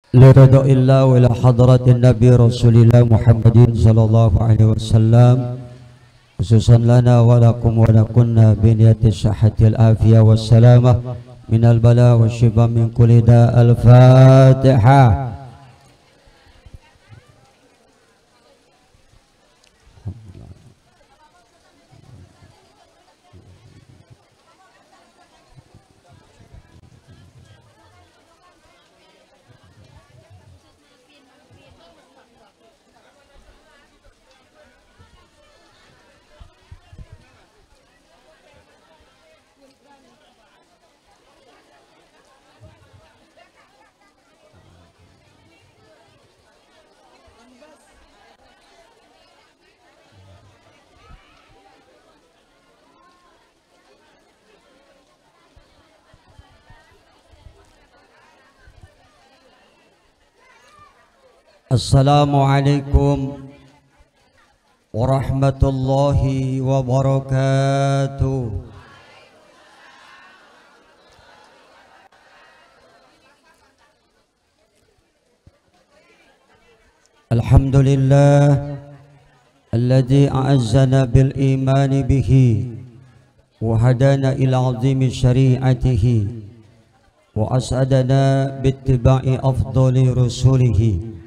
لرضا الله وإلى حضرة النبي رسول الله محمد صلى الله عليه وسلم خصوصا لنا ولكم ولكنا بنية الصحة العافية والسلامة من البلاء والشفاء من كل داء. الفاتحة. Assalamualaikum warahmatullahi wabarakatuh. Alhamdulillah alladzi a'azzana bil iman bihi wa hadana ila 'azimi syari'atihi wa as'adana bittiba'i afdali rusulihi.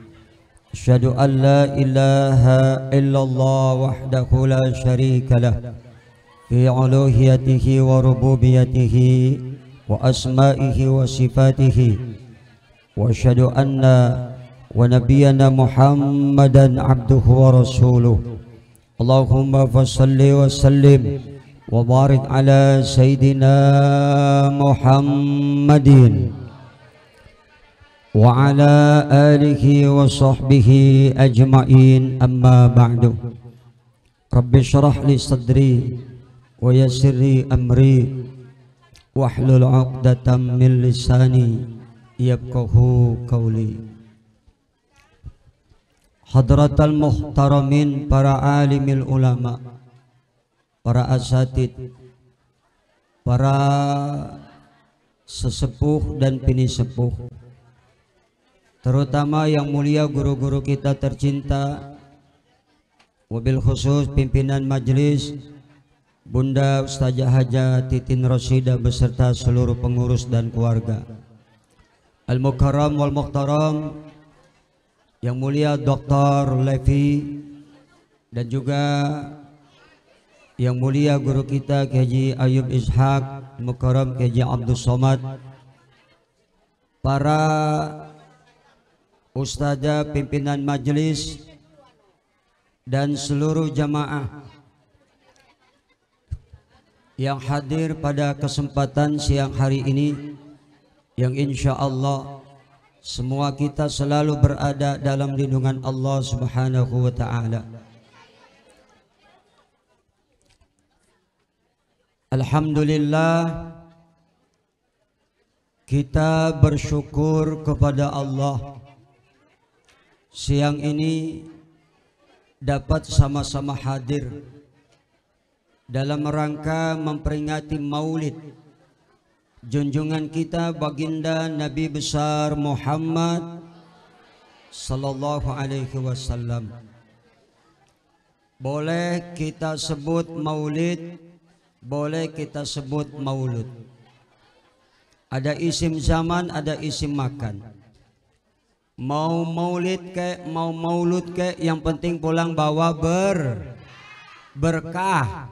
Asyhadu an la ilaha illallah wahdahu la syarika lah fi uluhiyatihi wa rububiyatihi wa asma'ihi wa sifatihi wa asyhadu anna wa nabiyyana Muhammadan abduhu wa rasuluh. Allahumma fassalli wa sallim wa barik ala sayyidina Muhammadin wa ala alihi wa sahbihi ajma'in. Amma ba'du. Rabbi syrah li sadri wa yassir li amri wahlul 'uqdatam min lisani yafqahu qawli. Hadratal muhtaramin, para alimil ulama, para asatid, para sesepuh dan pinisepuh, terutama yang mulia guru-guru kita tercinta, wabil khusus pimpinan majelis Bunda Ustazah Haja Titin Rosida beserta seluruh pengurus dan keluarga. Al-Mukarram wal Muhtaram, yang mulia Dr. Levi, dan juga yang mulia guru kita Haji Ayub Ishaq, Mukarram Haji Abdul Somad, para ustazah, pimpinan majelis, dan seluruh jamaah yang hadir pada kesempatan siang hari ini, yang insya Allah semua kita selalu berada dalam lindungan Allah Subhanahu wa ta'ala. Alhamdulillah, kita bersyukur kepada Allah siang ini dapat sama-sama hadir dalam rangka memperingati maulid junjungan kita baginda Nabi besar Muhammad sallallahu alaihi wasallam. Boleh kita sebut maulid, boleh kita sebut maulud. Ada isim zaman, ada isim makan. Mau maulid ke, mau maulud ke, yang penting pulang bawa berkah,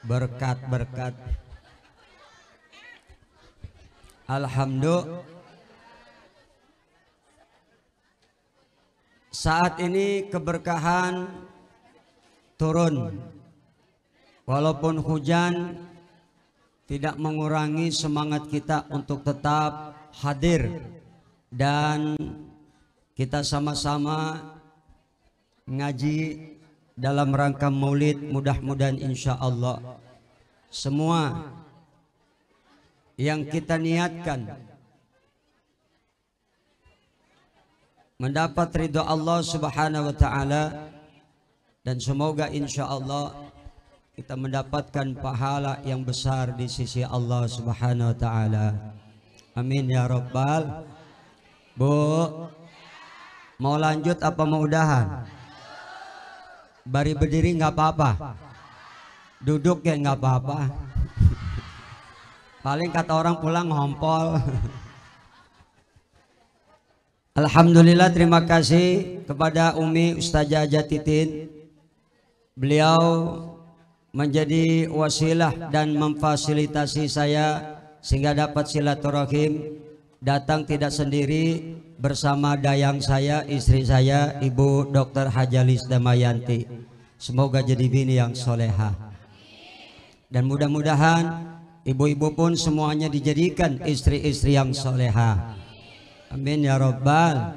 berkat. Alhamdulillah, saat ini keberkahan turun, walaupun hujan tidak mengurangi semangat kita untuk tetap hadir, dan kita sama-sama ngaji dalam rangka maulid. Mudah-mudahan insya Allah semua yang kita niatkan mendapat ridho Allah Subhanahu wa ta'ala, dan semoga insya Allah kita mendapatkan pahala yang besar di sisi Allah Subhanahu wa ta'ala. Amin ya rabbal Bu, mau lanjut apa mau udahan? Bari berdiri nggak apa-apa, duduk ya nggak apa-apa. Paling kata orang pulang ngompol. Alhamdulillah, terima kasih kepada Umi Ustazah Jatitin. Beliau menjadi wasilah dan memfasilitasi saya sehingga dapat silaturahim. Datang tidak sendiri, bersama dayang saya, istri saya, Ibu Dr. Hajalis Damayanti. Semoga jadi bini yang soleha. Dan mudah-mudahan ibu-ibu pun semuanya dijadikan istri-istri yang soleha. Amin ya Rabbal.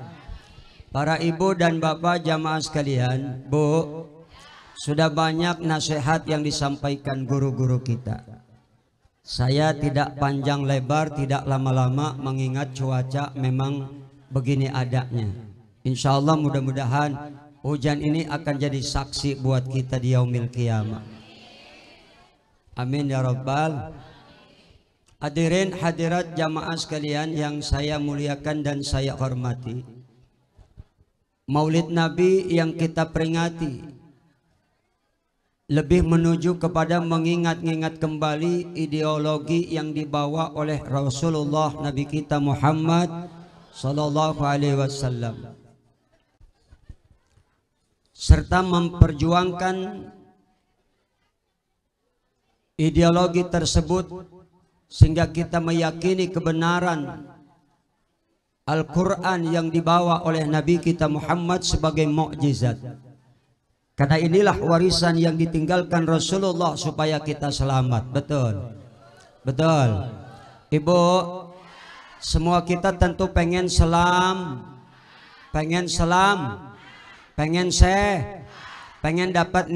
Para ibu dan bapak jamaah sekalian, Bu, sudah banyak nasihat yang disampaikan guru-guru kita. Saya tidak panjang lebar, tidak lama-lama, mengingat cuaca memang begini adanya. Insya Allah mudah-mudahan hujan ini akan jadi saksi buat kita di yaumil qiyamah. Amin ya Rabbal. Hadirin hadirat jamaah sekalian yang saya muliakan dan saya hormati. Maulid Nabi yang kita peringati lebih menuju kepada mengingat-ingat kembali ideologi yang dibawa oleh Rasulullah Nabi kita Muhammad Sallallahu Alaihi Wasallam, serta memperjuangkan ideologi tersebut sehingga kita meyakini kebenaran Al-Quran yang dibawa oleh Nabi kita Muhammad sebagai mukjizat. Karena inilah warisan yang ditinggalkan Rasulullah supaya kita selamat. Betul, betul. Ibu, semua kita tentu pengen selam, pengen pengen dapat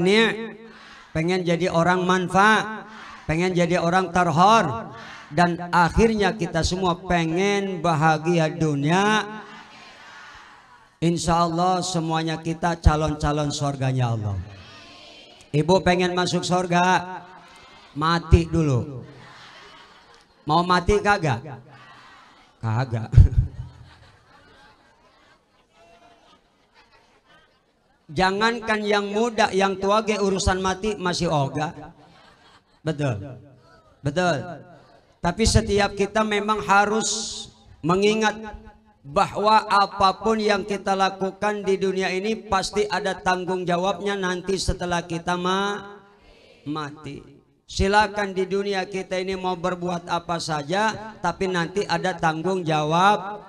pengen jadi orang manfaat, pengen jadi orang terhor, dan akhirnya kita semua pengen bahagia dunia. Insya Allah semuanya kita calon-calon surganya Allah. Ibu pengen masuk surga, mati dulu. Mau mati kagak? Kagak. Jangankan yang muda, yang tua ge urusan mati masih oga. Betul, betul. Tapi setiap kita memang harus mengingat bahwa apapun yang kita lakukan di dunia ini pasti ada tanggung jawabnya nanti setelah kita mati. Silakan di dunia kita ini mau berbuat apa saja, tapi nanti ada tanggung jawab.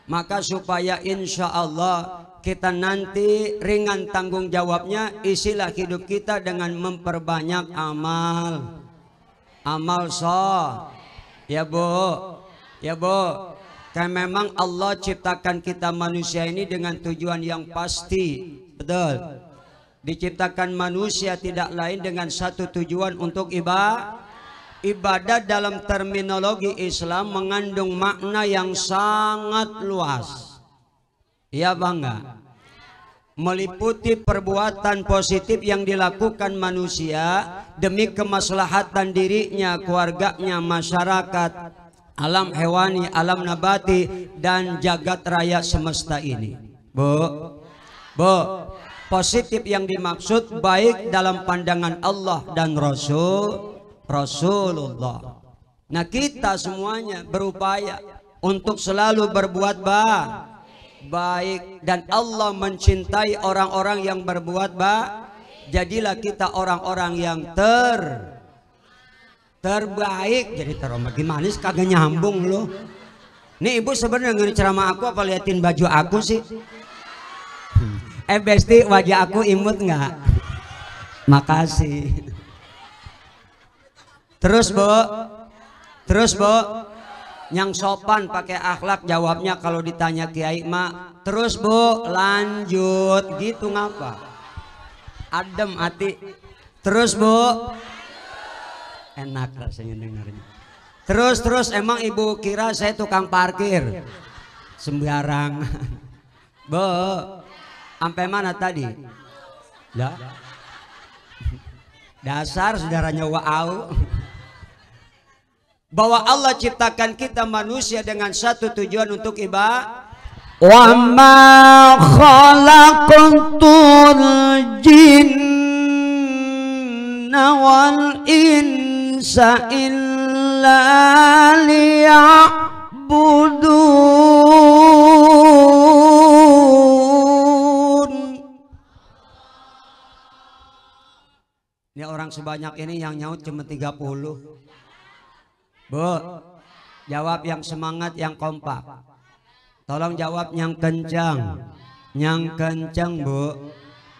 Maka supaya insya Allah kita nanti ringan tanggung jawabnya, isilah hidup kita dengan memperbanyak amal. Amal ya Bu, ya Bu. Karena memang Allah ciptakan kita manusia ini dengan tujuan yang pasti. Betul. Diciptakan manusia tidak lain dengan satu tujuan untuk ibadah dalam terminologi Islam mengandung makna yang sangat luas. Ya bangga. Meliputi perbuatan positif yang dilakukan manusia demi kemaslahatan dirinya, keluarganya, masyarakat, alam hewani, alam nabati, dan jagat raya semesta ini. Bu, positif yang dimaksud baik dalam pandangan Allah dan Rasulullah. Nah kita semuanya berupaya untuk selalu berbuat baik, dan Allah mencintai orang-orang yang berbuat baik. Jadilah kita orang-orang yang terbaik. Jadi teroma gimana sih, kagak nyambung loh. Nih ibu sebenarnya ngeri ceramah aku apa liatin baju aku sih? Besti wajah aku imut nggak? Makasih. Terus Bu, yang sopan pakai akhlak jawabnya kalau ditanya kiai mak. Terus Bu, lanjut gitu ngapa? Adem hati. Terus Bu, enak rasanya dengarnya. Terus emang ibu kira saya tukang parkir sembarang? Bu, sampai mana tadi? Lah, dasar saudaranya wa'au. Bahwa Allah ciptakan kita manusia dengan satu tujuan untuk wa ma khalaqtul jinna wal insa illa liya'budun. Ini orang sebanyak ini yang nyaut cuma 30. Bu, jawab yang semangat, yang kompak. Tolong jawab yang kencang. Yang kencang, Bu.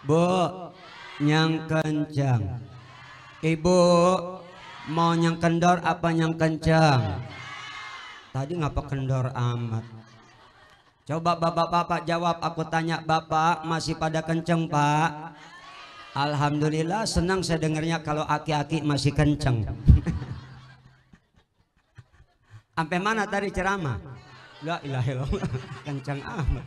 Bu, yang kencang. Ibu, mau yang kendor apa yang kencang? Tadi ngapa kendor amat? Coba bapak-bapak jawab, aku tanya bapak, masih pada kenceng, Pak? Alhamdulillah, senang saya dengarnya kalau aki-aki masih kenceng. Sampai mana tadi ceramah? La ilaha illallah, kenceng amat.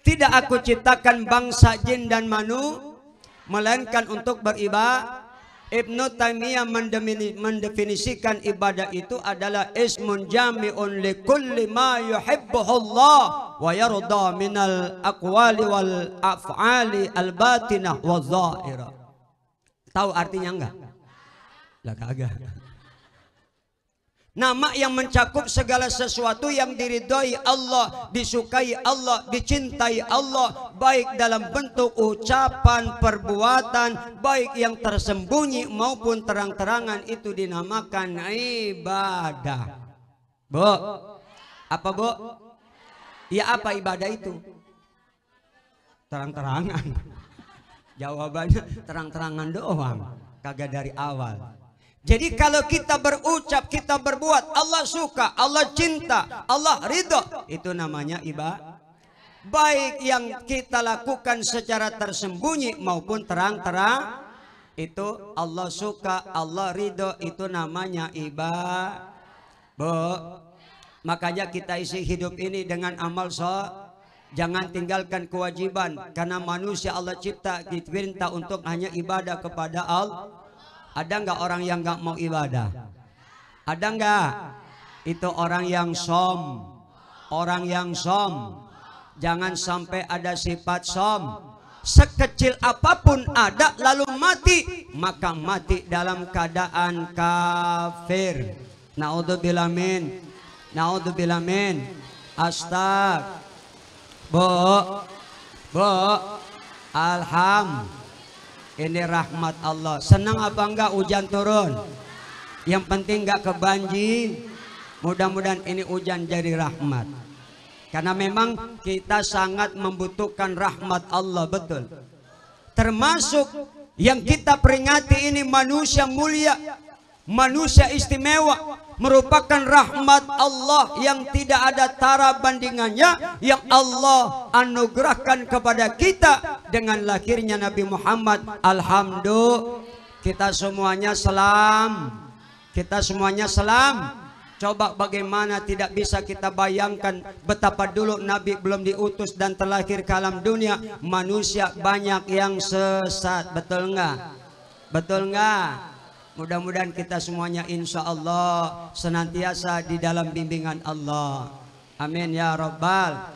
Tidak aku ciptakan bangsa jin dan manu, melainkan untuk beribadah. Ibnu Taimiyah mendefinisikan ibadah itu adalah ismun jami'un li kulli ma yuhibbuhu Allah wa yarda minal aqwali wal af'ali al batinah wa zahira. Tahu artinya enggak? Lah kagak. Nama yang mencakup segala sesuatu yang diridhoi Allah, disukai Allah, dicintai Allah, baik dalam bentuk ucapan, perbuatan, baik yang tersembunyi maupun terang-terangan, itu dinamakan ibadah. Bu, apa Bu? Ya apa ibadah itu? Terang-terangan. Jawabannya terang-terangan doang, kagak dari awal. Jadi kalau kita berucap, kita berbuat, Allah suka, Allah cinta, Allah ridho, itu namanya ibadah. Baik yang kita lakukan secara tersembunyi maupun terang-terang, itu Allah suka, Allah ridho, itu namanya ibadah. Bu, makanya kita isi hidup ini dengan amal soleh. Jangan tinggalkan kewajiban, karena manusia Allah cipta diperintah untuk hanya ibadah kepada Allah. Ada nggak orang yang nggak mau ibadah? Ada nggak? Itu orang yang som. Orang yang som. Jangan sampai ada sifat som. Sekecil apapun ada lalu mati, maka mati dalam keadaan kafir. Naudzubillah min. Naudzubillah min. Astag. Bu. Alhamdulillah. Ini rahmat Allah. Senang apa enggak hujan turun? Yang penting enggak kebanjir. Mudah-mudahan ini hujan jadi rahmat. Karena memang kita sangat membutuhkan rahmat Allah, betul. Termasuk yang kita peringati ini manusia mulia, manusia istimewa, merupakan rahmat Allah yang tidak ada tara bandingannya, yang Allah anugerahkan kepada kita dengan lahirnya Nabi Muhammad. Alhamdulillah, kita semuanya selam. Kita semuanya selam. Coba bagaimana tidak bisa kita bayangkan betapa dulu Nabi belum diutus dan terlahir ke alam dunia, manusia banyak yang sesat. Betul enggak? Betul enggak? Mudah-mudahan kita semuanya insya Allah senantiasa di dalam bimbingan Allah. Amin ya Rabbal.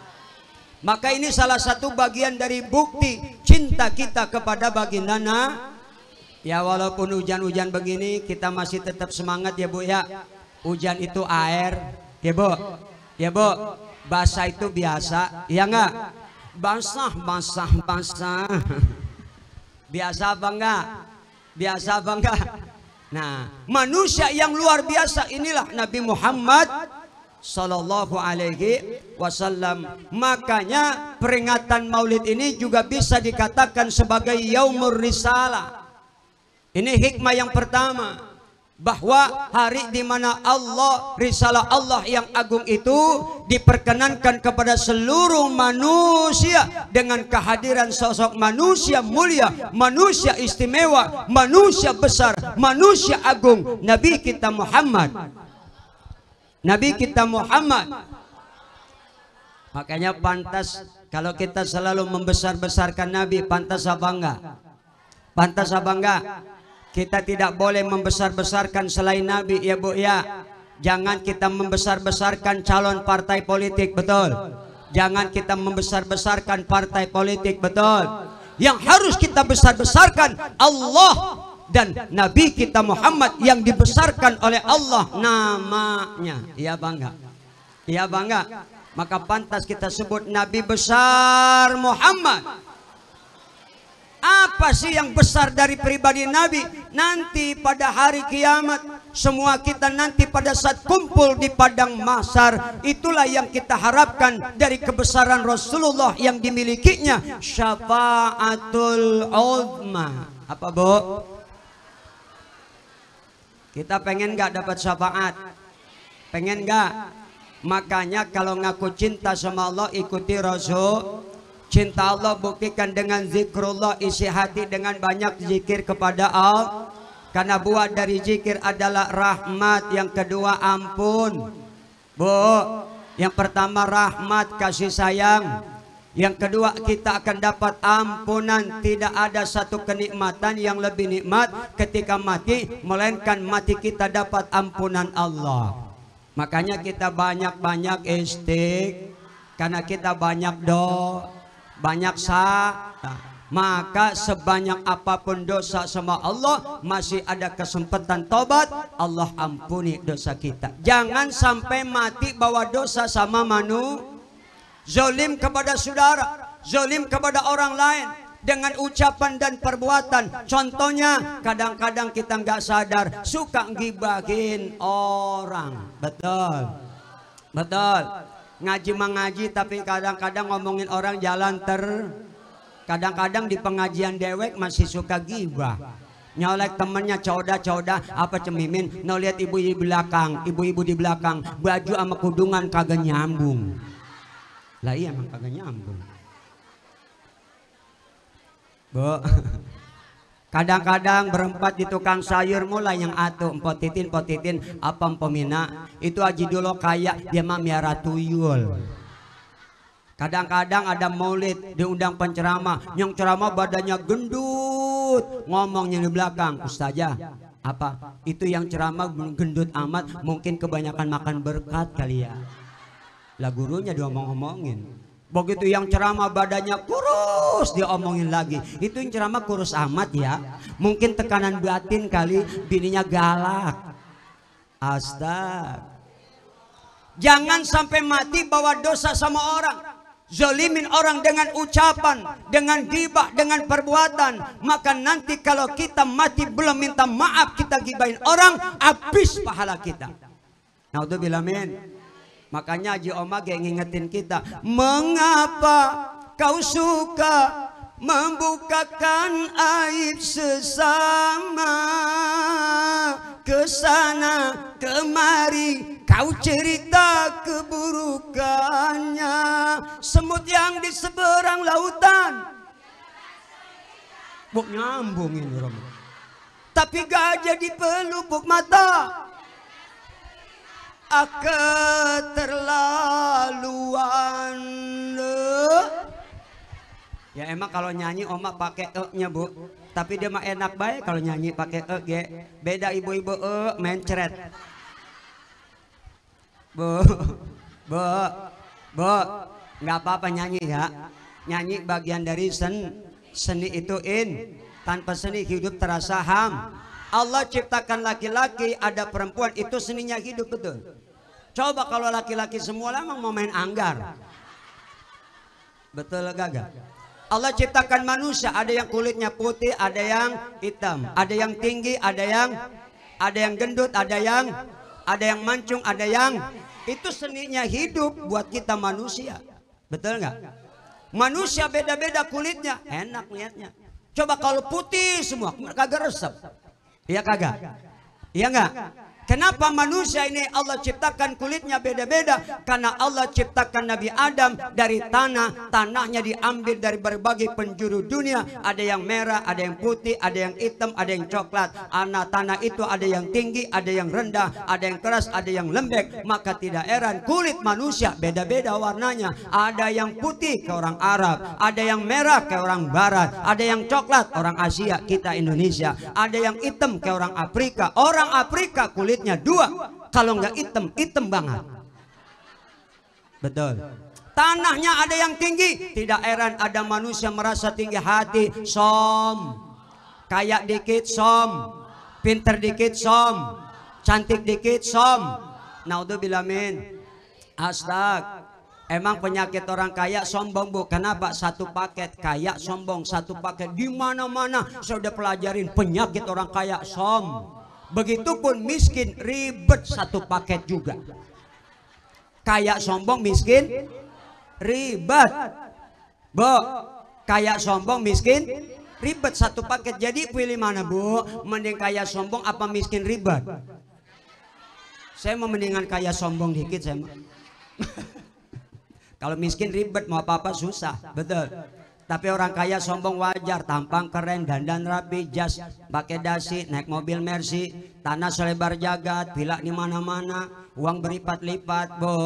Maka ini salah satu bagian dari bukti cinta kita kepada baginda. Ya walaupun hujan-hujan begini kita masih tetap semangat ya Bu ya. Hujan itu air ya Bu. Ya Bu, basah itu biasa. Ya enggak? Basah. Biasa apa enggak? Biasa apa enggak? Nah, manusia yang luar biasa inilah Nabi Muhammad Sallallahu Alaihi Wasallam. Makanya peringatan Maulid ini juga bisa dikatakan sebagai Yaumur Risalah. Ini hikmah yang pertama, bahwa hari di mana Allah, risalah Allah yang agung itu diperkenankan kepada seluruh manusia dengan kehadiran sosok manusia mulia, manusia istimewa, manusia besar, manusia agung, Nabi kita Muhammad. Nabi kita Muhammad. Makanya pantas kalau kita selalu membesar-besarkan Nabi, pantas apa enggak? Pantas apa enggak? Kita tidak boleh membesar-besarkan selain Nabi ya Bu ya. Jangan kita membesar-besarkan calon partai politik, betul. Jangan kita membesar-besarkan partai politik, betul. Yang harus kita besar-besarkan Allah dan Nabi kita Muhammad yang dibesarkan oleh Allah namanya. Iya bangga. Iya bangga. Maka pantas kita sebut Nabi besar Muhammad. Apa sih yang besar dari pribadi Nabi? Nanti pada hari kiamat, semua kita nanti pada saat kumpul di padang mahsyar, itulah yang kita harapkan dari kebesaran Rasulullah yang dimilikinya, syafaatul uzma. Apa bu? Kita pengen gak dapat syafaat? Pengen gak? Makanya kalau ngaku cinta sama Allah, ikuti Rasul. Cinta Allah buktikan dengan zikrullah, isi hati dengan banyak zikir kepada Allah. Karena buah dari zikir adalah rahmat. Yang kedua ampun. Bu, yang pertama rahmat, kasih sayang. Yang kedua kita akan dapat ampunan. Tidak ada satu kenikmatan yang lebih nikmat ketika mati, melainkan mati kita dapat ampunan Allah. Makanya kita banyak-banyak istighfar. Karena kita banyak doa, banyak maka sebanyak apapun dosa sama Allah, masih ada kesempatan tobat, Allah ampuni dosa kita. Jangan sampai mati bawa dosa sama zalim kepada saudara, zalim kepada orang lain dengan ucapan dan perbuatan. Contohnya kadang-kadang kita nggak sadar suka gibahin orang. Betul, betul. Ngaji mengaji tapi kadang-kadang ngomongin orang jalan kadang-kadang di pengajian dewek masih suka gibah, nyolek temennya, coda apa cemimin, no lihat ibu-ibu belakang, ibu-ibu di belakang baju sama kudungan kagak nyambung. Lah iya emang kagak nyambung, bu. Kadang-kadang berempat di tukang sayur mulai yang atuh potitin apa pemina itu aji dulu kaya dia mah miara tuyul. Kadang-kadang ada maulid diundang penceramah, yang ceramah badannya gendut, ngomongnya di belakang, ustazah apa itu yang ceramah gendut amat, mungkin kebanyakan makan berkat kali ya. Lah gurunya diomong-omongin. Begitu yang ceramah badannya kurus diomongin lagi. Itu yang ceramah kurus amat ya. Mungkin tekanan batin kali, bininya galak. Astag. Jangan sampai mati bawa dosa sama orang. Zalimin orang dengan ucapan, dengan ghibah, dengan perbuatan. Maka nanti kalau kita mati belum minta maaf, kita gibahin orang, habis pahala kita. Naudzubillah min. Makanya Haji Omar ngingetin kita, mengapa kau suka membukakan aib sesama, kesana kemari kau cerita keburukannya, semut yang di seberang lautan. Buk nyambung ini Rom. Tapi gajah di pelupuk mata. Keterlaluan. Ya emang kalau nyanyi Oma pakai e-nya bu, tapi dia mah enak baik kalau nyanyi pakai e ge. Beda ibu-ibu mencret. Bu, nggak apa-apa nyanyi ya. Nyanyi bagian dari seni itu tanpa seni hidup terasa ham. Allah ciptakan laki-laki, ada perempuan, itu seninya hidup, betul. Coba kalau laki-laki semua emang mau main anggar. Betul gak? Allah ciptakan manusia, ada yang kulitnya putih, ada yang hitam, ada yang tinggi, ada yang gendut, ada yang mancung, ada yang itu seninya hidup buat kita manusia. Betul nggak? Manusia beda-beda kulitnya, enak lihatnya. Coba kalau putih semua, kagak resep. Iya kagak? Iya enggak? Kenapa manusia ini Allah ciptakan kulitnya beda-beda? Karena Allah ciptakan Nabi Adam dari tanah. Tanahnya diambil dari berbagai penjuru dunia. Ada yang merah, ada yang putih, ada yang hitam, ada yang coklat. Tanah itu ada yang tinggi, ada yang rendah, ada yang keras, ada yang lembek. Maka tidak heran kulit manusia beda-beda warnanya. Ada yang putih ke orang Arab, ada yang merah ke orang Barat, ada yang coklat orang Asia, kita Indonesia, ada yang hitam ke orang Afrika. Orang Afrika kulitnya dua, Kalau nggak hitam, hitam banget. Betul. Tanahnya ada yang tinggi, tidak heran ada manusia merasa tinggi hati, som. Kaya dikit som, pinter dikit som, cantik dikit som. Naudzubillah min. Astag. Emang penyakit orang kaya sombong bu? Kenapa? Satu paket kaya sombong, satu paket di mana-mana. Saya udah pelajarin penyakit orang kaya som. Begitupun miskin ribet satu paket juga. Kaya sombong miskin ribet. Bu, kaya sombong miskin ribet satu paket. Jadi pilih mana bu? Mending kaya sombong apa miskin ribet? Saya mau mendingan kaya sombong dikit saya. Kalau miskin ribet mau apa-apa susah, betul. Tapi orang kaya sombong wajar, tampang keren, dandan rapi, jas, pakai dasi, naik mobil Mercy, tanah selebar jagat, villa di mana-mana, uang berlipat-lipat, bu.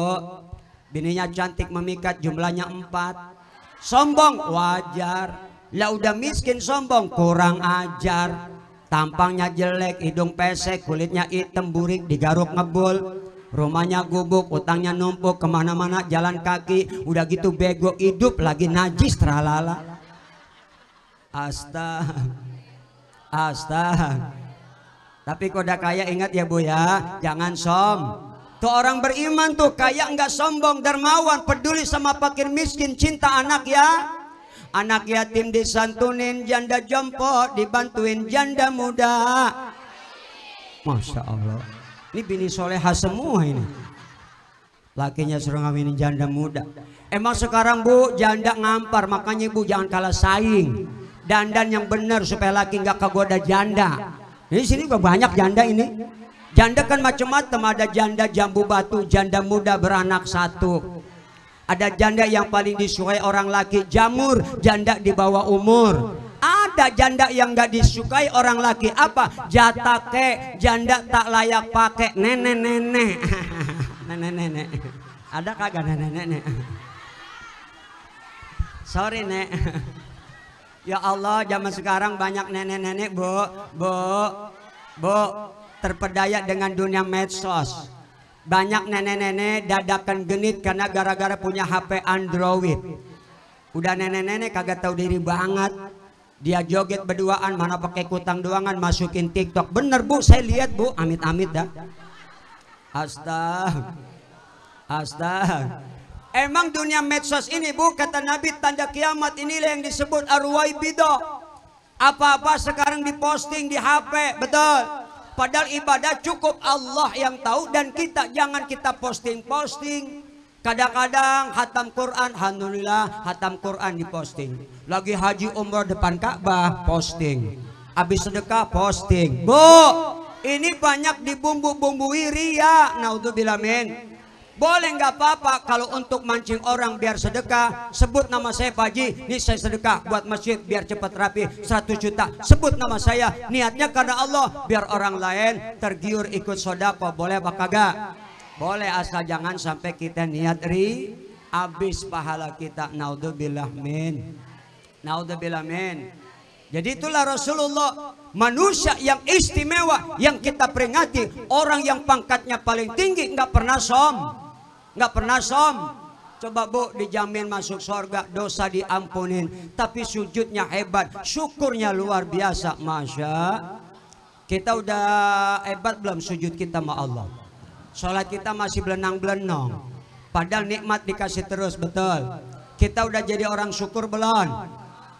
Bininya cantik memikat, jumlahnya 4. Sombong wajar. Lah udah miskin sombong kurang ajar. Tampangnya jelek, hidung pesek, kulitnya hitam burik, digaruk ngebul. Rumahnya gubuk, utangnya numpuk, kemana-mana jalan kaki. Udah gitu bego hidup lagi najis tralala. Astaga. Tapi kok udah kaya ingat ya bu ya, jangan som. Tuh orang beriman tuh kaya nggak sombong, dermawan, peduli sama fakir miskin, cinta anak ya. Anak yatim disantunin, janda jompo dibantuin janda muda. Masya Allah. Ini bini soleha semua ini. Lakinya suruh ngawinin janda muda. Emang sekarang bu janda ngampar, makanya ibu jangan kalah saing. Dandan yang benar supaya laki nggak kegoda janda. Di sini banyak janda ini. Janda kan macam-macam, ada janda jambu batu, janda muda beranak 1. Ada janda yang paling disukai orang laki, jamur, janda di bawah umur. Ada janda yang gak disukai orang laki, apa? Jatake, janda tak layak pakai, nenek-nenek. Nenek-nenek. Ada kagak nenek-nenek? Sorry nek. Ya Allah, zaman sekarang banyak nenek-nenek bu, terpedaya dengan dunia medsos. Banyak nenek-nenek dadakan genit karena gara-gara punya HP Android. Udah nenek-nenek kagak tahu diri banget. Dia joget berduaan, mana pakai kutang doangan, masukin TikTok. Bener bu, saya lihat bu, amit-amit dah. Astaga. Emang dunia medsos ini bu, kata Nabi, tanda kiamat inilah yang disebut arwaibido. Apa-apa sekarang diposting di HP, betul. Padahal ibadah cukup Allah yang tahu, dan kita jangan kita posting-posting. Kadang-kadang hatam Quran, alhamdulillah hatam Quran diposting. Lagi haji umroh depan Ka'bah posting. Habis sedekah posting. Bu, ini banyak dibumbu-bumbui ria. Naudzubillah min. Boleh nggak apa-apa kalau untuk mancing orang biar sedekah, sebut nama saya Pak Haji, ini saya sedekah buat masjid biar cepat rapi 100 juta. Sebut nama saya, niatnya karena Allah, biar orang lain tergiur ikut sodako. Boleh apa kagak? Boleh, asal jangan sampai kita niat habis pahala kita. Naudzubillah min. Naudzubillah min. Jadi itulah Rasulullah, manusia yang istimewa yang kita peringati, orang yang pangkatnya paling tinggi, nggak pernah nggak pernah som. Coba bu, dijamin masuk surga, dosa diampunin, tapi sujudnya hebat, syukurnya luar biasa. Masya, kita udah hebat belum sujud kita sama Allah? Sholat kita masih belenang-belenong, padahal nikmat dikasih terus, betul. Kita udah jadi orang syukur belum?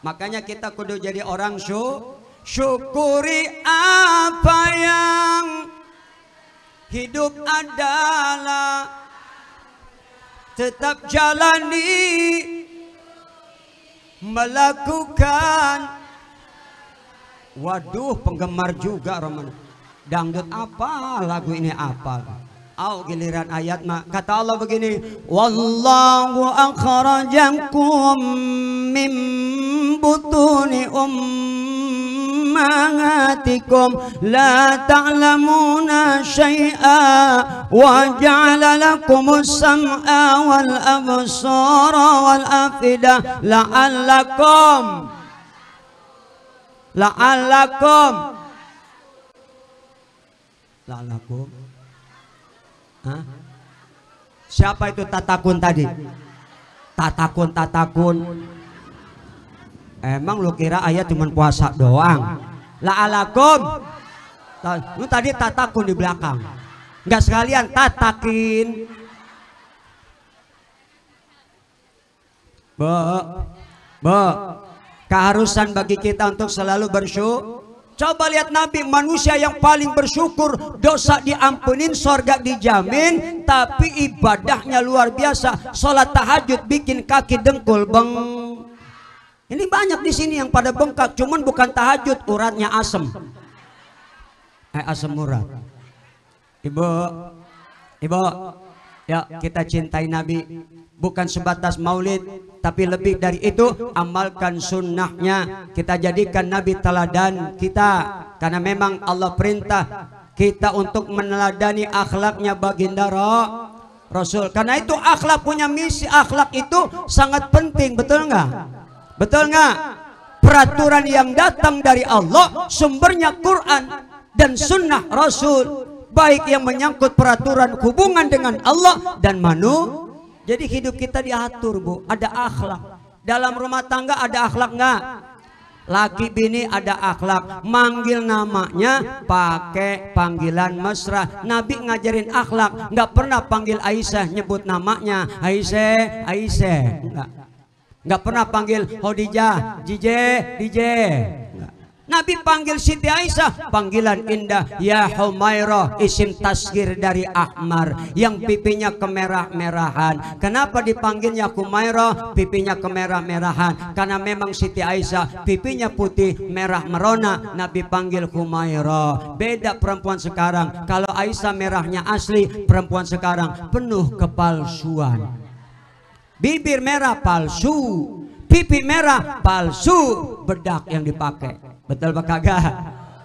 Makanya kita kudu jadi orang syukuri apa yang hidup adalah, tetap jalani, melakukan. Waduh, penggemar juga Roman dangdut, apa lagu ini apa? Giliran ayat mah kata Allah begini, wallahu akhrajakum min butuni ummahatikum la ta'lamuna syai'a wa ja'ala lakumus sam'a wal absara wal afidah la'allakum Hah? Siapa itu tatakun tadi? Tatakun. Emang lu kira ayat cuma puasa doang? La'alakum. Lu tadi tatakun di belakang. Enggak sekalian tatakin. Keharusan bagi kita untuk selalu bersyukur. Coba lihat Nabi, manusia yang paling bersyukur, dosa diampunin, sorga dijamin, tapi ibadahnya luar biasa. Sholat tahajud bikin kaki dengkul beng. Ini banyak di sini yang pada bengkak, cuman bukan tahajud, uratnya asem. Asem urat. Ibu, ya kita cintai Nabi. Bukan sebatas maulid, tapi lebih dari itu, amalkan sunnahnya. Kita jadikan Nabi teladan kita, karena memang Allah perintah kita untuk meneladani akhlaknya baginda Rasul. Karena itu akhlak punya misi, akhlak itu sangat penting, betul nggak? Betul nggak? Peraturan yang datang dari Allah, sumbernya Quran dan sunnah Rasul, baik yang menyangkut peraturan hubungan dengan Allah dan manusia. Jadi hidup kita diatur, Bu. Ada akhlak. Dalam rumah tangga ada akhlak nggak? Laki bini ada akhlak. Manggil namanya pakai panggilan mesra. Nabi ngajarin akhlak. Nggak pernah panggil Aisyah nyebut namanya Aisyah. Nggak pernah panggil Khadijah, DJ. Nabi panggil Siti Aisyah panggilan indah, ya Humairah, isim tasghir dari Ahmar, yang pipinya kemerah-merahan. Kenapa dipanggilnya Humairah, pipinya kemerah-merahan? Karena memang Siti Aisyah pipinya putih merah merona, Nabi panggil Humairah. Beda perempuan sekarang, kalau Aisyah merahnya asli, perempuan sekarang penuh kepalsuan. Bibir merah palsu, pipi merah palsu, bedak yang dipakai. Betul apa kagak?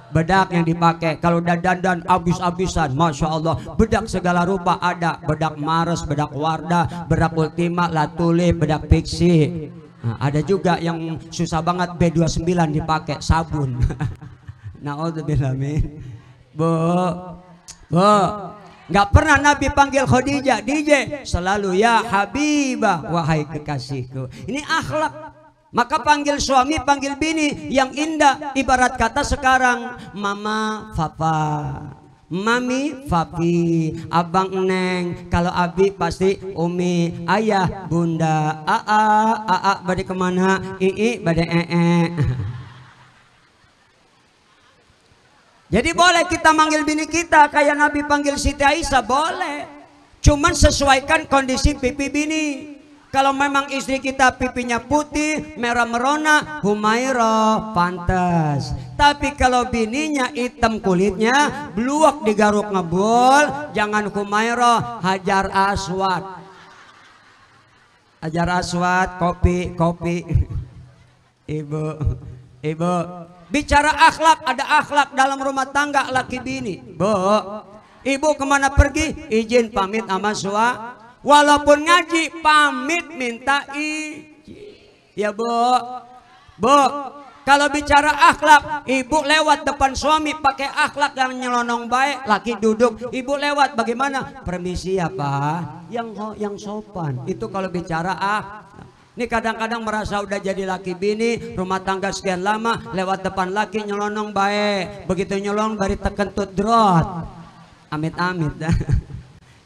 Bedak yang dipakai. Kalau dandan abis-abisan, masya Allah, bedak segala rupa ada. Bedak Mars, bedak Wardah, bedak Ultima, Latuli, bedak Pixi. Nah, ada juga yang susah banget, B29 dipakai, sabun. Naudzubillah min. Bu, nggak pernah Nabi panggil Khadijah, DJ. Selalu ya Habibah, wahai kekasihku. Ini akhlak. Maka panggil suami, panggil bini yang indah. Ibarat kata sekarang, mama, papa, mami, papi, abang, neng. Kalau abi pasti umi, ayah, bunda, aa bade kemana, ii bade Jadi boleh kita manggil bini kita kayak Nabi panggil Siti Aisyah, boleh. Cuman sesuaikan kondisi pipi bini. Kalau memang istri kita pipinya putih, merah merona, Humairah, pantas. Tapi kalau bininya hitam kulitnya, bluak digaruk ngebul, jangan Humairah, Hajar Aswad. Hajar Aswad, kopi. Ibu. Bicara akhlak, ada akhlak dalam rumah tangga laki bini. Bu, ibu kemana pergi? Izin pamit sama suami. Walaupun ngaji, pamit minta izin. Ya bu, kalau bicara akhlak, ibu lewat depan suami pakai akhlak yang nyelonong baik, laki duduk, ibu lewat bagaimana? Permisi ya pak, yang sopan. Itu kalau bicara Ini kadang-kadang merasa udah jadi laki bini, rumah tangga sekian lama, lewat depan laki nyelonong baik. Begitu nyelonong bari tekentut drot. Amit-amit.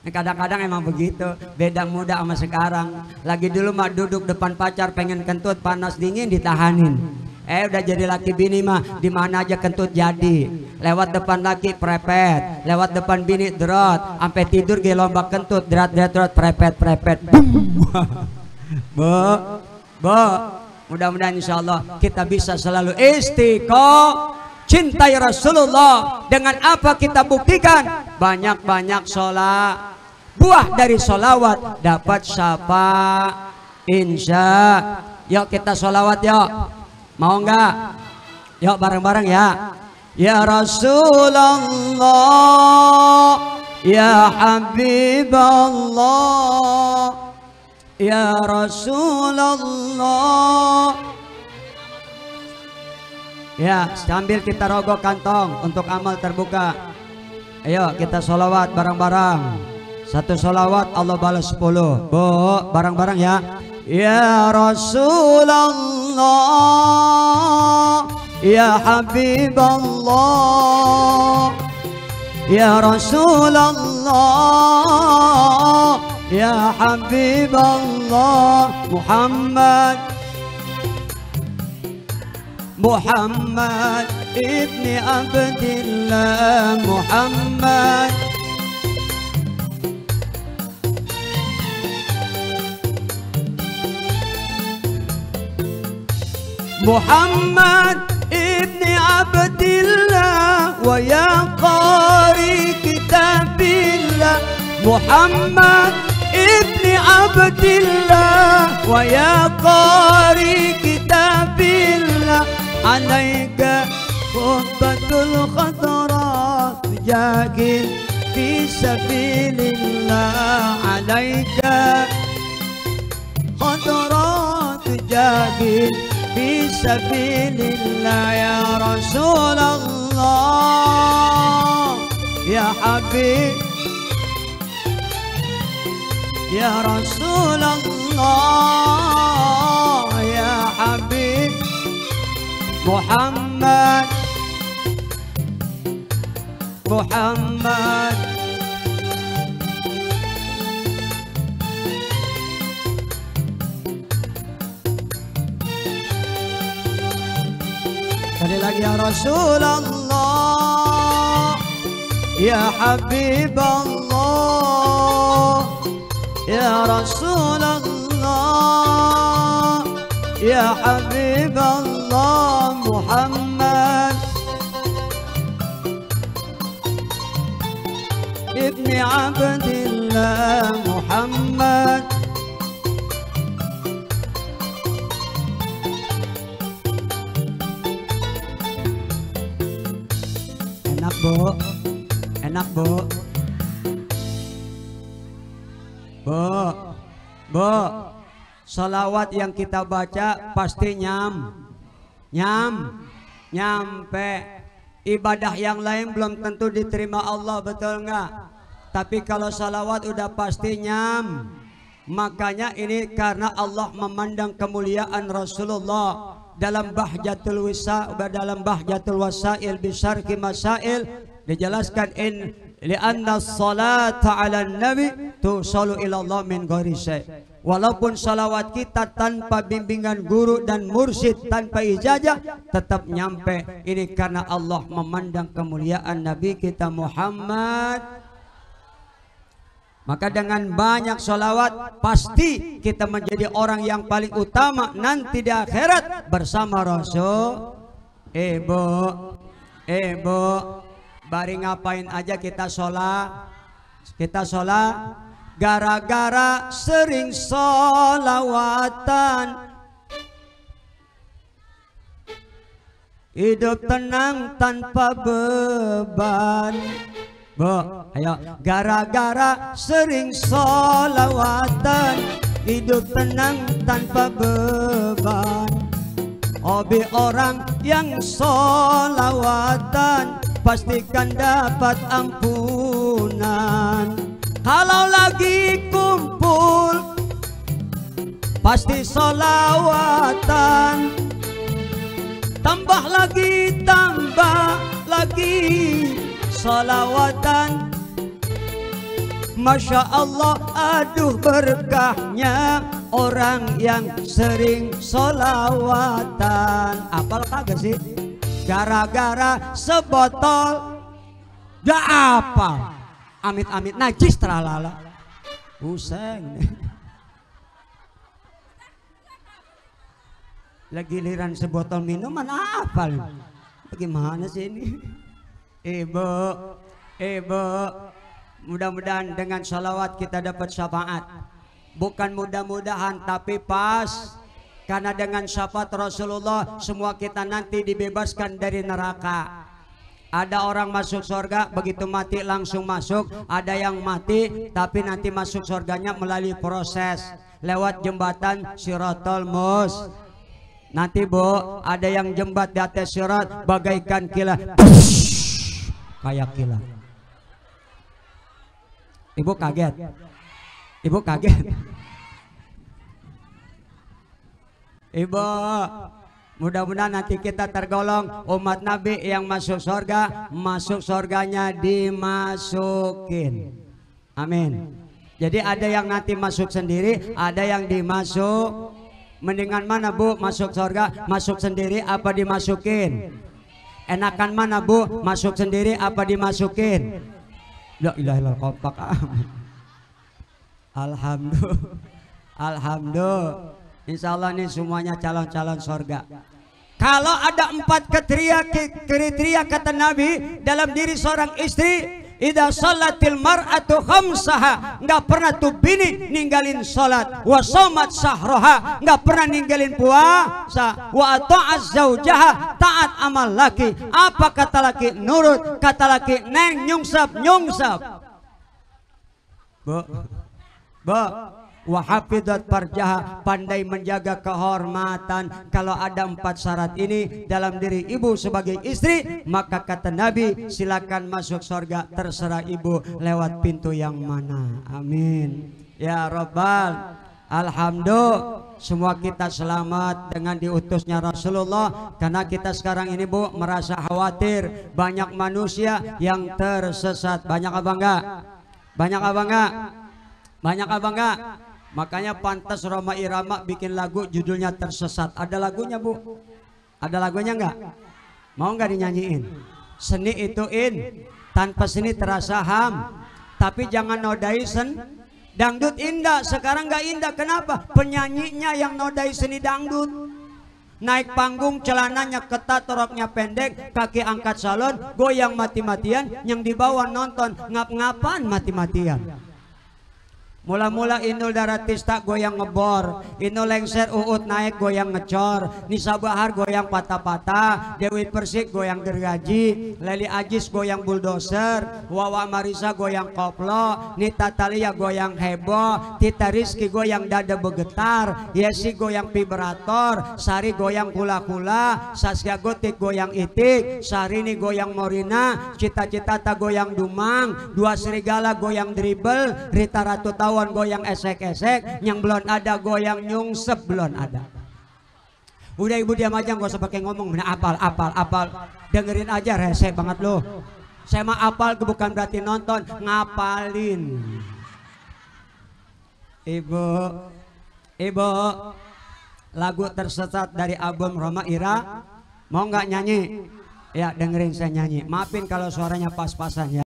Kadang-kadang emang begitu, beda muda sama sekarang. Lagi dulu mah duduk depan pacar pengen kentut, panas dingin ditahanin. Udah jadi laki bini mah di mana aja kentut jadi. Lewat depan laki prepet, lewat depan bini drot, sampai tidur ge lomba kentut, drot prepet. Bu, mudah-mudahan insya Allah kita bisa selalu istiqomah cintai Rasulullah. Dengan apa kita buktikan? Banyak-banyak sholat. Buah dari sholawat dapat syafaat. Insya. Yuk kita sholawat yuk. Mau nggak? Yuk bareng-bareng ya. Ya Rasulullah, ya Habiballah, ya Rasulullah. Ya, sambil kita rogok kantong untuk amal terbuka. Ayo kita sholawat bareng-bareng. Satu salawat Allah balas 10. Bu, bareng-bareng ya. Ya Rasulullah, ya Habiballah, ya Rasulullah, ya Habiballah. Muhammad ibni Abdillah, Muhammad ibni Abdillah wa ya qari kitabillah. Muhammad ibni Abdillah wa ya qari kitabillah. Alaika khutbatul khadra tujahid fi sabilillah. Alaika khadra tujahid fi sabilillah. Ya Rasulullah, ya Habib, ya Rasulullah, ya Habib. Muhammad sekali lagi. Ya Rasulullah, ya Habiballah, ya Rasulullah, ya Habiballah. Muhammad ibni Abdillah, Muhammad enak bu, enak bu, bu. Salawat yang kita baca pasti nyampe. Ibadah yang lain belum tentu diterima Allah, betul nggak? Tapi kalau salawat udah pasti Makanya ini karena Allah memandang kemuliaan Rasulullah dalam Bahjatul Wasail bisyarhi masail dijelaskan li'anna salata 'alan nabi tusalu ila Allah min ghairi syai'. Walaupun salawat kita tanpa bimbingan guru dan mursyid, tanpa ijazah, tetap nyampe. Ini karena Allah memandang kemuliaan Nabi kita Muhammad. Maka dengan banyak salawat pasti kita menjadi orang yang paling utama nanti di akhirat bersama Rasul. Ibu, bari ngapain aja kita sholat? Gara-gara sering sholawatan, hidup tenang tanpa beban. Bu, ayo. Gara-gara sering sholawatan, hidup tenang tanpa beban. Hobi orang yang sholawatan pastikan dapat ampunan. Kalau lagi kumpul pasti sholawatan, tambah lagi sholawatan. Masya Allah, aduh berkahnya orang yang sering sholawatan. Apal kagak sih? Gara-gara sebotol gak apa. Amit-amit najis teralala. Pusing. Lagi giliran sebotol minuman apa? Bagaimana sih ini? Ibu, mudah-mudahan dengan sholawat kita dapat syafaat. Bukan mudah-mudahan, tapi pas. Karena dengan syafaat Rasulullah semua kita nanti dibebaskan dari neraka. Ada orang masuk surga begitu mati langsung masuk. Ada yang mati tapi nanti masuk surganya melalui proses lewat jembatan Siratul Mustaqim. Nanti bu, ada yang jembat di atas sirat bagaikan kilat, kayak kilat. Ibu kaget. Ibu kaget. Ibu, mudah-mudahan nanti kita tergolong umat Nabi yang masuk surga, masuk surganya dimasukin. Amin. Jadi ada yang nanti masuk sendiri, ada yang dimasuk. Mendingan mana Bu masuk surga? Masuk sendiri apa dimasukin? Enakan mana Bu? Masuk sendiri apa dimasukin? La ilaha illallah, kompak. Alhamdulillah. Alhamdulillah. Insya Allah ini semuanya calon-calon surga. Kalau ada 4 kriteria kata Nabi dalam diri seorang istri, idza sholatil mar'atu khamsaha, nggak pernah tuh bini ninggalin sholat, wa shomat sahroha, nggak pernah ninggalin puasa, wa ta'az zaujaha, taat amal laki. Apa kata laki? Nurut. Kata laki, neng nyungsap. Bu, wa hafidhat farjaha, pandai menjaga kehormatan. Kalau ada 4 syarat ini dalam diri ibu sebagai istri, maka kata Nabi, silakan masuk surga, terserah ibu lewat pintu yang mana. Amin ya rabbal. Alhamdulillah, semua kita selamat dengan diutusnya Rasulullah. Karena kita sekarang ini Bu merasa khawatir banyak manusia yang tersesat. Banyak apa enggak? Banyak apa enggak? Banyak apa enggak? Makanya pantas Roma Irama bikin lagu judulnya Tersesat. Ada lagunya Bu? Ada lagunya enggak? Mau enggak dinyanyiin? Seni itu tanpa seni terasa ham. Tapi jangan nodai dangdut indah. Sekarang enggak indah. Kenapa? Penyanyinya yang nodai seni dangdut. Naik panggung celananya ketat, roknya pendek, kaki angkat salon, goyang mati-matian. Yang dibawa nonton ngap-ngapan mati-matian. Mula-mula Inul Daratista goyang ngebor, Inul lengser Uut naik goyang ngecor, Nisa Bahar goyang patah-patah, Dewi Persik goyang gergaji, Leli Ajis goyang bulldozer, Wawa Marisa goyang koplo, Nita Talia goyang heboh, Tita Rizky goyang dada begetar, Yesi goyang vibrator, Sari goyang kula-kula, Saskia Gotik goyang itik, Sarini goyang morina, Cita-Citata goyang dumang, Dua Serigala goyang dribble, Rita Ratu Tawa goyang esek-esek, yang belum ada goyang nyungsep belum ada. Udah ibu diam aja, gak usah pakai ngomong. Apal, dengerin aja, rese banget loh. Saya mah apal bukan berarti nonton, ngapalin. Ibu, lagu Tersesat dari album Roma Ira, mau nggak nyanyi? Ya dengerin saya nyanyi. Maafin kalau suaranya pas-pasan ya.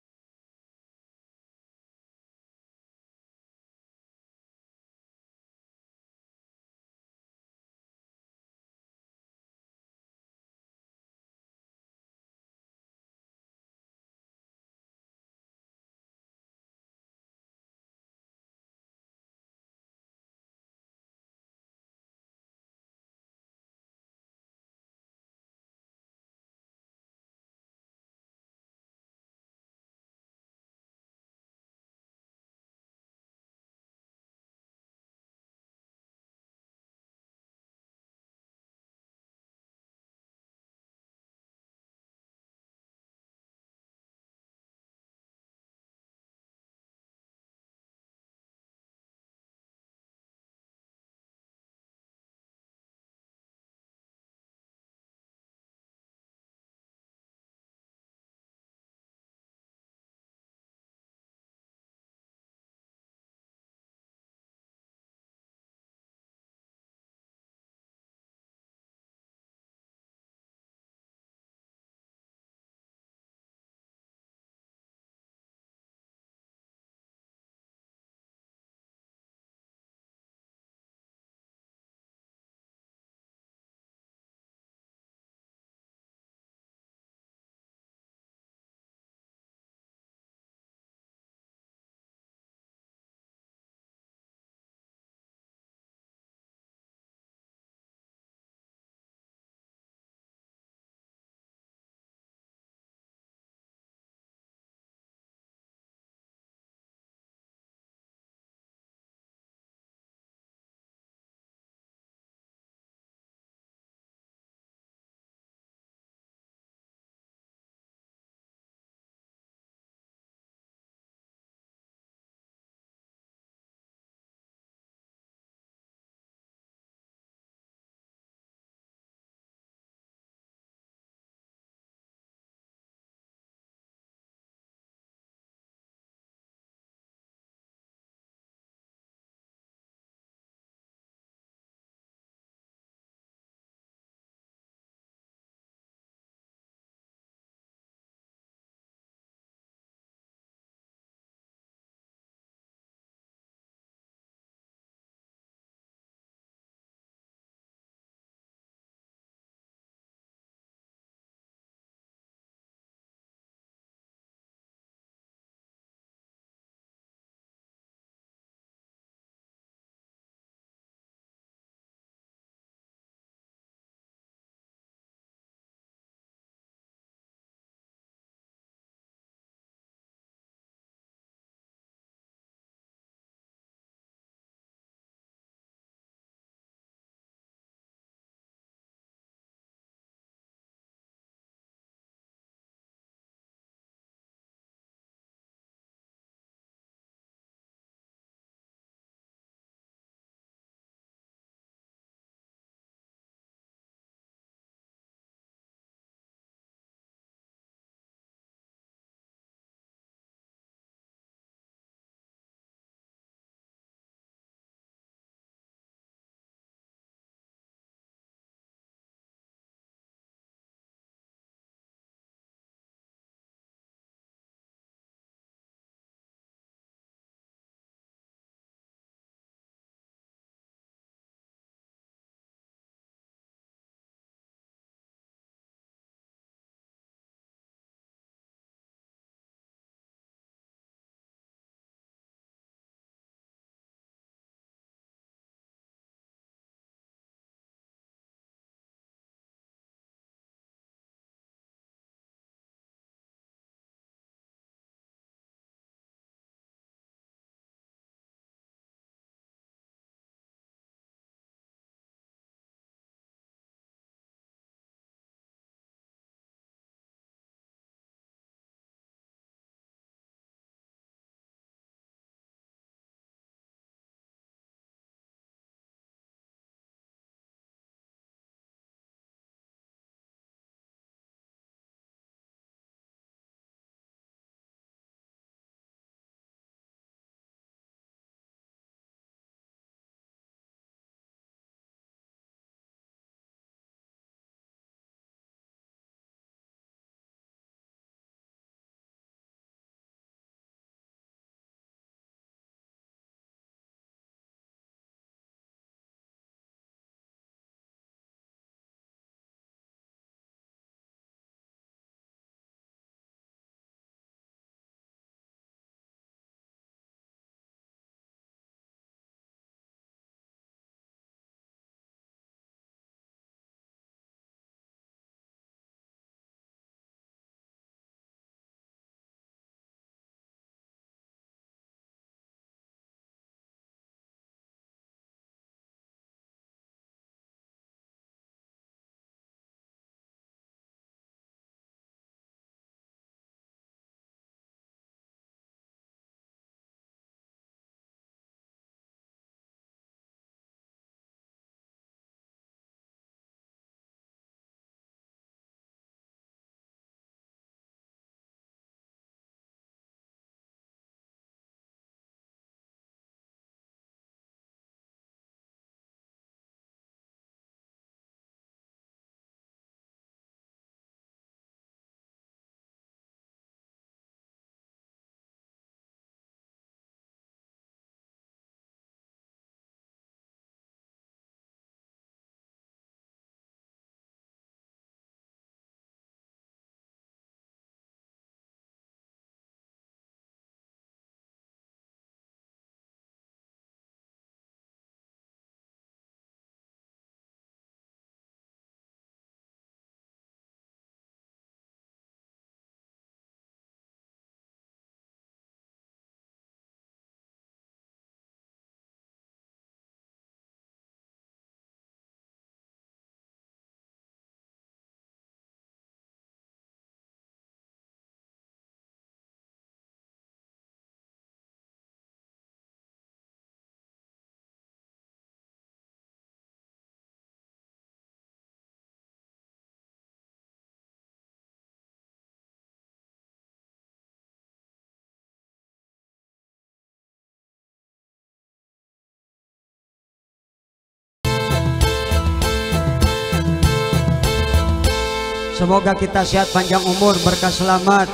Semoga kita sehat panjang umur, berkah selamat,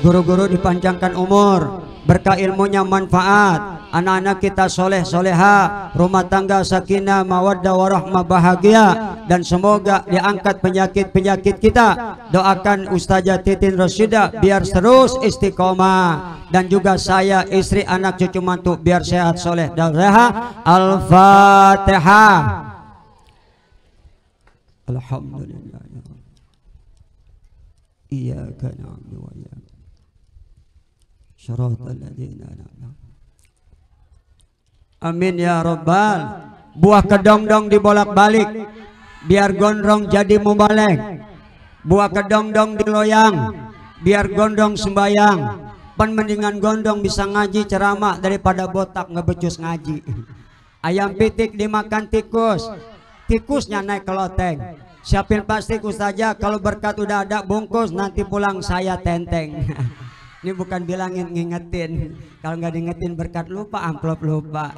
guru-guru dipanjangkan umur, berkah ilmunya manfaat, anak-anak kita soleh soleha, rumah tangga sakinah mawaddah warahmah bahagia, dan semoga diangkat penyakit-penyakit kita. Doakan Ustazah Titin Rosida biar terus istiqomah, dan juga saya, istri, anak, cucu, mantu biar sehat soleh dan reha. Al-Fatihah. Alhamdulillah. Iyyaka na'budu wa iyyaka syiratal ladzina an'amta. Amin ya rabbal. Buah kedong-dong dibolak-balik biar gondrong jadi mubalek. Buah kedong-dong diloyang biar gondrong sembayang. Pan mendingan gondrong bisa ngaji ceramah daripada botak ngebecus ngaji. Ayam pitik dimakan tikus, tikusnya naik ke loteng. Siapin plastik Ustazah, kalau berkat udah ada bungkus, nanti pulang saya tenteng. Ini bukan bilangin, ngingetin. Kalau nggak diingetin berkat lupa, amplop lupa.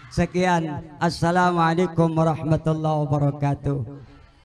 Sekian, assalamualaikum warahmatullahi wabarakatuh.